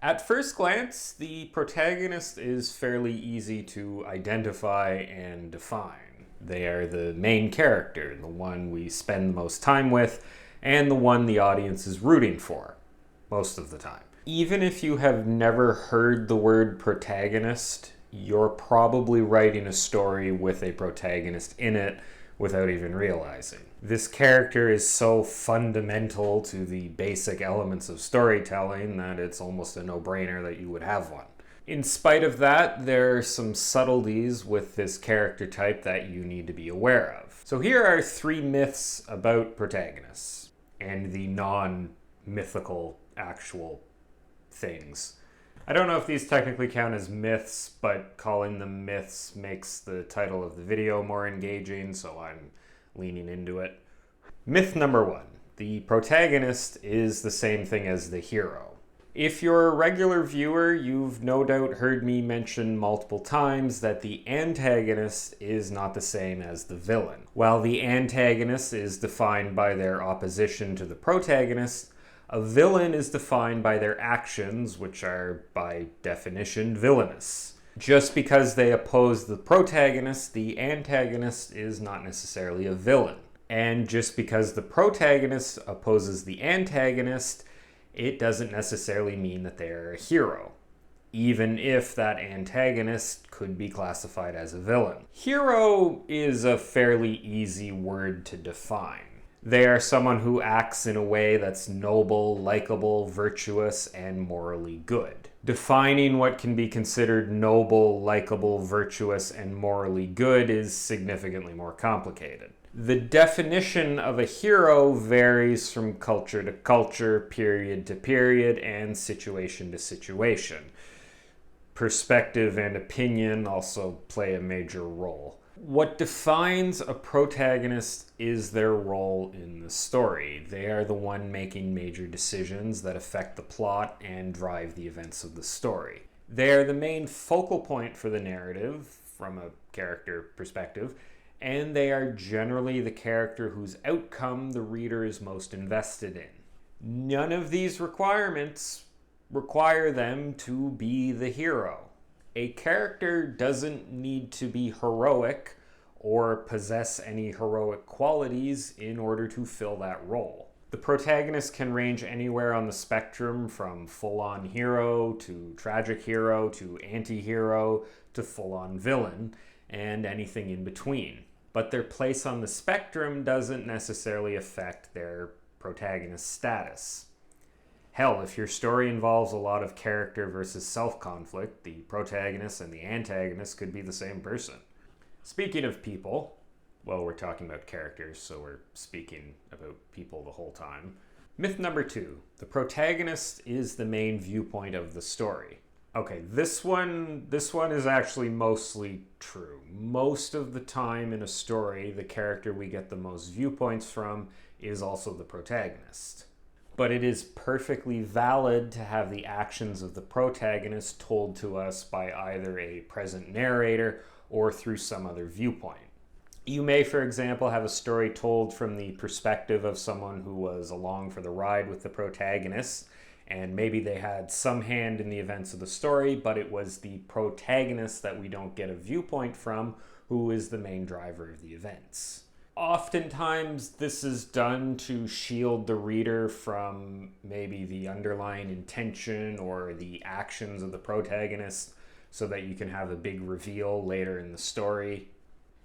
At first glance, the protagonist is fairly easy to identify and define. They are the main character, the one we spend the most time with, and the one the audience is rooting for, most of the time. Even if you have never heard the word protagonist, you're probably writing a story with a protagonist in it without even realizing. This character is so fundamental to the basic elements of storytelling that it's almost a no-brainer that you would have one. In spite of that, there are some subtleties with this character type that you need to be aware of. So here are 3 myths about protagonists and the non-mythical actual things. I don't know if these technically count as myths, but calling them myths makes the title of the video more engaging, so I'm leaning into it. Myth number 1. The protagonist is the same thing as the hero. If you're a regular viewer, you've no doubt heard me mention multiple times that the antagonist is not the same as the villain. While the antagonist is defined by their opposition to the protagonist, a villain is defined by their actions, which are, by definition, villainous. Just because they oppose the protagonist, the antagonist is not necessarily a villain. And just because the protagonist opposes the antagonist, it doesn't necessarily mean that they're a hero, even if that antagonist could be classified as a villain. Hero is a fairly easy word to define. They are someone who acts in a way that's noble, likable, virtuous, and morally good. Defining what can be considered noble, likable, virtuous, and morally good is significantly more complicated. The definition of a hero varies from culture to culture, period to period, and situation to situation. Perspective and opinion also play a major role. What defines a protagonist is their role in the story. They are the one making major decisions that affect the plot and drive the events of the story. They are the main focal point for the narrative from a character perspective, and they are generally the character whose outcome the reader is most invested in. None of these requirements require them to be the hero. A character doesn't need to be heroic or possess any heroic qualities in order to fill that role. The protagonist can range anywhere on the spectrum from full-on hero to tragic hero to anti-hero to full-on villain and anything in between. But their place on the spectrum doesn't necessarily affect their protagonist status. Hell, if your story involves a lot of character versus self-conflict, the protagonist and the antagonist could be the same person. Speaking of people, well, we're talking about characters, so we're speaking about people the whole time. Myth number 2, the protagonist is the main viewpoint of the story. Okay, this one is actually mostly true. Most of the time in a story, the character we get the most viewpoints from is also the protagonist. But it is perfectly valid to have the actions of the protagonist told to us by either a present narrator or through some other viewpoint. You may, for example, have a story told from the perspective of someone who was along for the ride with the protagonist, and maybe they had some hand in the events of the story, but it was the protagonist that we don't get a viewpoint from who is the main driver of the events. Oftentimes, this is done to shield the reader from maybe the underlying intention or the actions of the protagonist so that you can have a big reveal later in the story.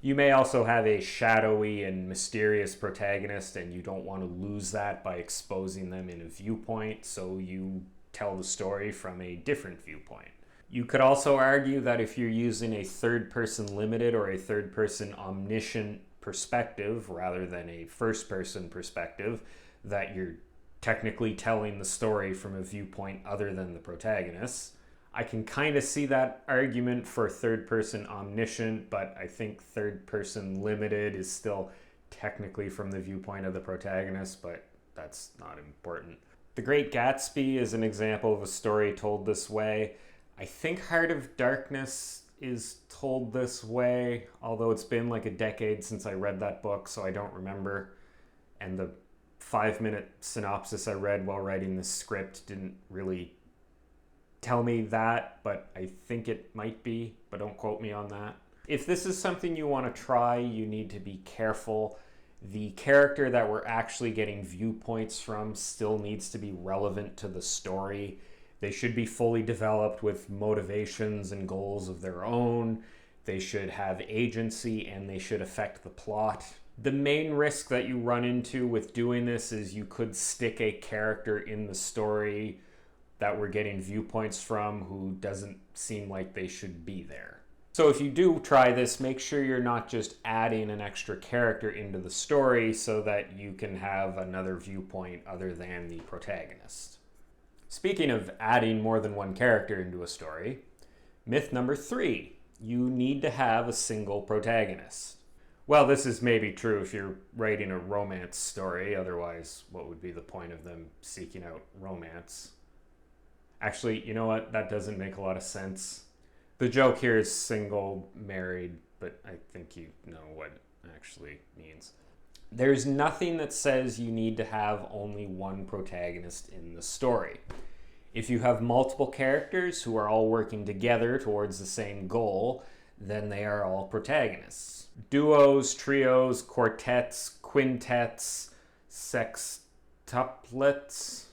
You may also have a shadowy and mysterious protagonist, and you don't want to lose that by exposing them in a viewpoint, so you tell the story from a different viewpoint. You could also argue that if you're using a third-person limited or a third-person omniscient perspective rather than a first-person perspective, that you're technically telling the story from a viewpoint other than the protagonist. I can kind of see that argument for third-person omniscient, but I think third-person limited is still technically from the viewpoint of the protagonist, but that's not important. The Great Gatsby is an example of a story told this way. I think Heart of Darkness is told this way, although it's been like a decade since I read that book, so I don't remember. And the 5-minute synopsis I read while writing this script didn't really tell me that, but I think it might be, but don't quote me on that. If this is something you want to try, you need to be careful. The character that we're actually getting viewpoints from still needs to be relevant to the story. They should be fully developed with motivations and goals of their own. They should have agency and they should affect the plot. The main risk that you run into with doing this is you could stick a character in the story that we're getting viewpoints from who doesn't seem like they should be there. So if you do try this, make sure you're not just adding an extra character into the story so that you can have another viewpoint other than the protagonist. Speaking of adding more than one character into a story, myth number 3, you need to have a single protagonist. Well, this is maybe true if you're writing a romance story, otherwise what would be the point of them seeking out romance? Actually, you know what? That doesn't make a lot of sense. The joke here is single, married, but I think you know what it actually means. There's nothing that says you need to have only one protagonist in the story. If you have multiple characters who are all working together towards the same goal, then they are all protagonists. Duos, trios, quartets, quintets, sextuplets.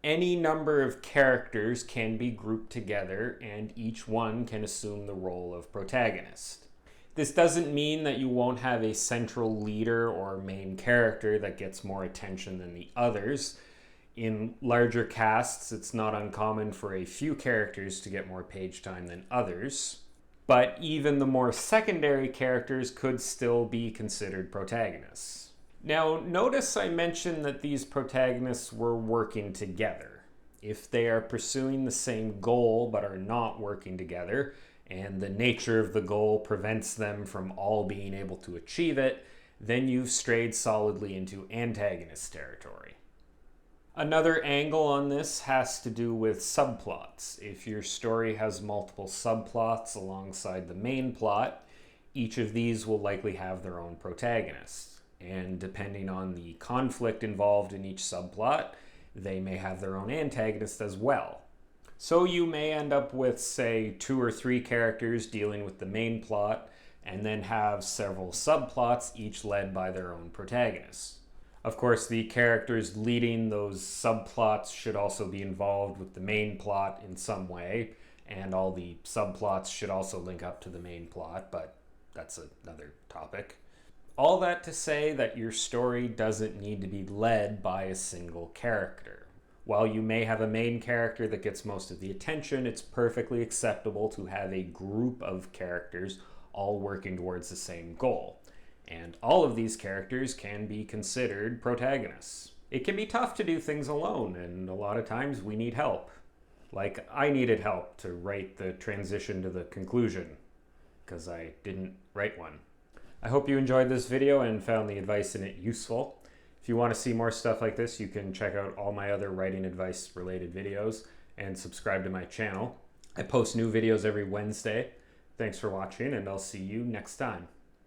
Any number of characters can be grouped together and each one can assume the role of protagonist. This doesn't mean that you won't have a central leader or main character that gets more attention than the others. In larger casts, it's not uncommon for a few characters to get more page time than others. But even the more secondary characters could still be considered protagonists. Now, notice I mentioned that these protagonists were working together. If they are pursuing the same goal but are not working together, and the nature of the goal prevents them from all being able to achieve it, then you've strayed solidly into antagonist territory. Another angle on this has to do with subplots. If your story has multiple subplots alongside the main plot, each of these will likely have their own protagonist. And depending on the conflict involved in each subplot, they may have their own antagonist as well. So you may end up with, say, 2 or 3 characters dealing with the main plot, and then have several subplots, each led by their own protagonists. Of course, the characters leading those subplots should also be involved with the main plot in some way, and all the subplots should also link up to the main plot, but that's another topic. All that to say that your story doesn't need to be led by a single character. While you may have a main character that gets most of the attention, it's perfectly acceptable to have a group of characters all working towards the same goal. And all of these characters can be considered protagonists. It can be tough to do things alone, and a lot of times we need help. Like, I needed help to write the transition to the conclusion, because I didn't write one. I hope you enjoyed this video and found the advice in it useful. If you want to see more stuff like this, you can check out all my other writing advice related videos and subscribe to my channel. I post new videos every Wednesday. Thanks for watching, and I'll see you next time.